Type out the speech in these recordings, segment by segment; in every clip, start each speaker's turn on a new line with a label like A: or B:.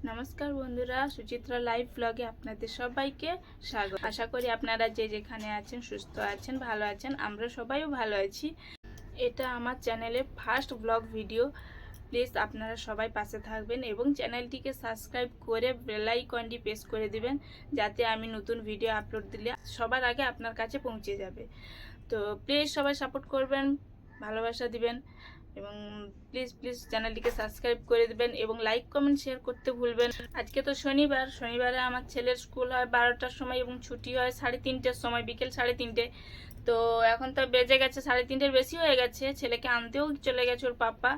A: নমস্কার বন্ধুরা, সুচিত্রা লাইভ ব্লগে আপনাদের সবাইকে স্বাগত। আশা করি আপনারা যে যেখানে আছেন সুস্থ আছেন, ভালো আছেন। আমরা সবাইও ভালো আছি। এটা আমার চ্যানেলে ফার্স্ট ব্লগ ভিডিও। প্লিজ আপনারা সবাই পাশে থাকবেন এবং চ্যানেলটিকে সাবস্ক্রাইব করে বেল আইকনটি প্রেস করে দিবেন, যাতে আমি নতুন ভিডিও আপলোড দিলে সবার আগে আপনার কাছে পৌঁছে যাবে। তো প্লিজ সবাই সাপোর্ট করবেন, ভালোবাসা দিবেন এবং প্লিজ চ্যানেলটিকে সাবস্ক্রাইব করে দিবেন এবং লাইক কমেন্ট শেয়ার করতে ভুলবেন। আজকে তো শনিবারে আমার ছেলের স্কুল হয় 12টার সময় এবং ছুটি হয় 3:30টার সময়, বিকেল 3:30। তো এখন তো বেজে গেছে 3:30-এর বেশি হয়ে গেছে। ছেলেকে আনতেও চলে গেছে ওর পাপা।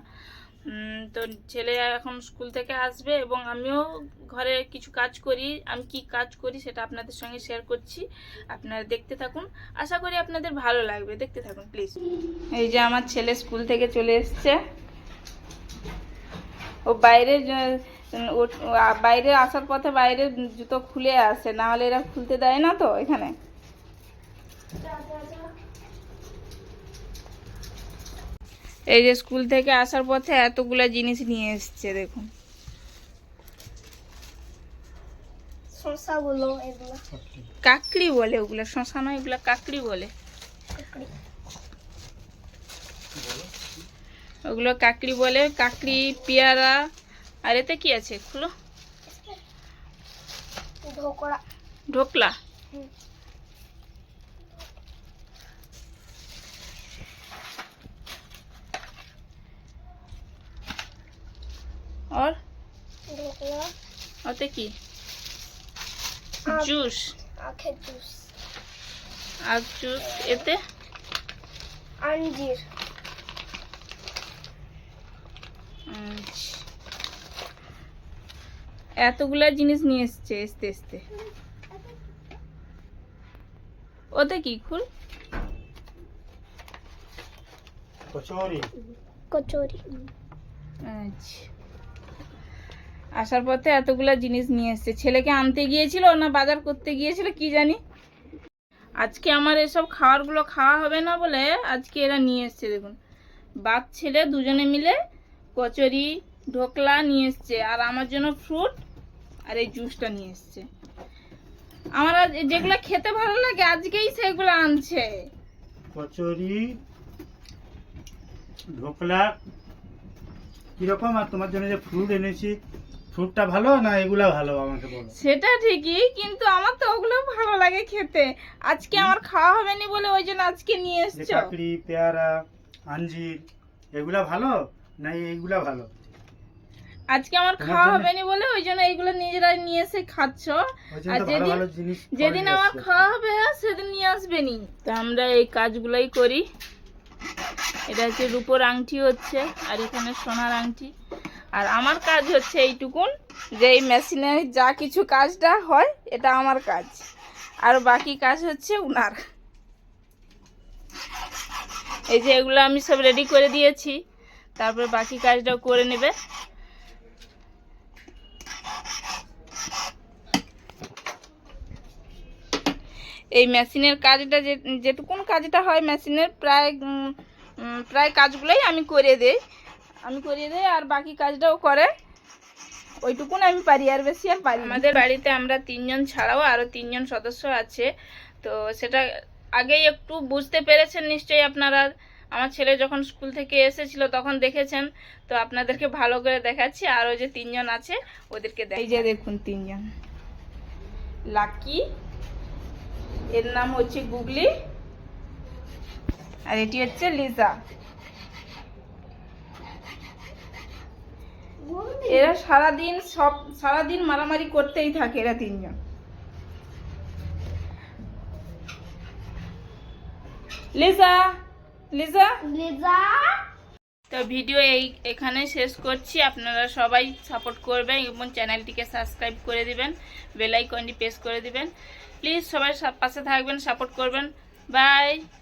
A: তো ছেলে এখন স্কুল থেকে আসবে এবং আমিও ঘরে কিছু কাজ করি। আমি কি কাজ করি সেটা আপনাদের সঙ্গে শেয়ার করছি, আপনারা দেখতে থাকুন। আশা করি আপনাদের ভালো লাগবে, দেখতে থাকুন প্লিজ। এই যে আমার ছেলে স্কুল থেকে চলে এসছে। ও বাইরে আসার পথে বাইরে জুতো খুলে আসে, না হলে এরা খুলতে দেয় না তো এখানে। এই যে স্কুল থেকে আসার পথে এতগুলা জিনিস নিয়ে এসছে, দেখুন। কাকড়ি বলে ওগুলা, শশা নয়, এগুলা কাকড়ি বলে। ওগুলো কাকড়ি বলে, কাকড়ি, পেয়ারা। আর এতে কি আছে খুলো? ঢোকলা। और ওতে কি? জুস, আখ জুস। এতে
B: अंजीर।
A: এতগুলা জিনিস নিয়ে এসছে এসতে। ওতে কি খুল?
B: कचौरी।
A: আচ্ছা, আসার পথে এতগুলা জিনিস নিয়ে এসছে। ছেলেকে আনতে গিয়েছিল না বাজার করতে গিয়েছিল কি জানি। আজকে আমার এসব খাবারগুলো খাওয়া হবে না বলে আজকে এরা নিয়ে এসছে। দেখুন, বাপ ছেলে দুজনে মিলে কচুরি, ঢোকলা নিয়ে এসছে, আর আমার জন্য ফ্রুট আর এই জুসটা নিয়ে এসছে। আমার যেগুলো খেতে ভালো লাগে আজকেই সেগুলো আনছে।
C: কচুরি, ঢোকলা কিরকম? আর তোমার জন্য যে ফ্রুট এনেছি, ফ্রুটটা ভালো না এগুলা ভালো আমাকে বলো।
A: সেটা ঠিকই, কিন্তু আমার তো ওগুলো ভালো লাগে খেতে। আজকে আমার খাওয়া হবে না বলে ওই জন্য আজকে নিয়ে এসছো।
C: কাকড়ি, পেয়ারা, আঞ্জির এগুলা ভালো না এইগুলা ভালো?
A: আজকে আমার খাওয়া হবে না বলে ওই জন্য এইগুলো নিজেরাই নিয়ে এসে খাচ্ছ। আর যেদিন আমার খাওয়া হবে সেদিন নিয়ে আসবে নি। তো আমরা এই কাজগুলাই করি। এটা হচ্ছে রূপোর আংটি হচ্ছে, আর এখানে সোনার আংটি। আর আমার কাজ হচ্ছে এইটুকুন, যে এই মেশিনে যা কিছু কাজটা হয় এটা আমার কাজ, আর বাকি কাজ হচ্ছে উনার। এই যে এগুলো আমি সব রেডি করে দিয়েছি, তারপর বাকি কাজটাও করে নেবে। এই মেশিনের কাজটা যেটুকুন কাজটা হয় মেশিনের প্রায় কাজগুলোই আমি করিয়ে দেই, আর বাকি কাজটাও করে। ওইটুকুন আমি পারি, আর বেশি আর পারি। আমাদের বাড়িতে আমরা 3জন ছাড়াও আরও 3জন সদস্য আছে। তো সেটা আগেই একটু বুঝতে পেরেছেন নিশ্চয়ই আপনারা। আমার ছেলে যখন স্কুল থেকে এসেছিল তখন দেখেছেন। তো আপনাদেরকে ভালো করে দেখাচ্ছি। আরও যে 3জন আছে ওদেরকে এই যে দেখুন, 3জন। লাকি, এর নাম হচ্ছে গুগলি, আর এটি হচ্ছে লিজা। এরা সারাদিন মারামারি করতেই থাকে, এরা 3জন। লিজা লিজা
B: लिजा।
A: তো ভিডিও এখানে শেষ করছি। আপনারা সবাই সাপোর্ট করবেন এবং চ্যানেলটিকে সাবস্ক্রাইব করে দিবেন, বেল আইকনটি প্রেস করে দিবেন। প্লিজ সবাই পাশে থাকবেন, সাপোর্ট করবেন। বাই।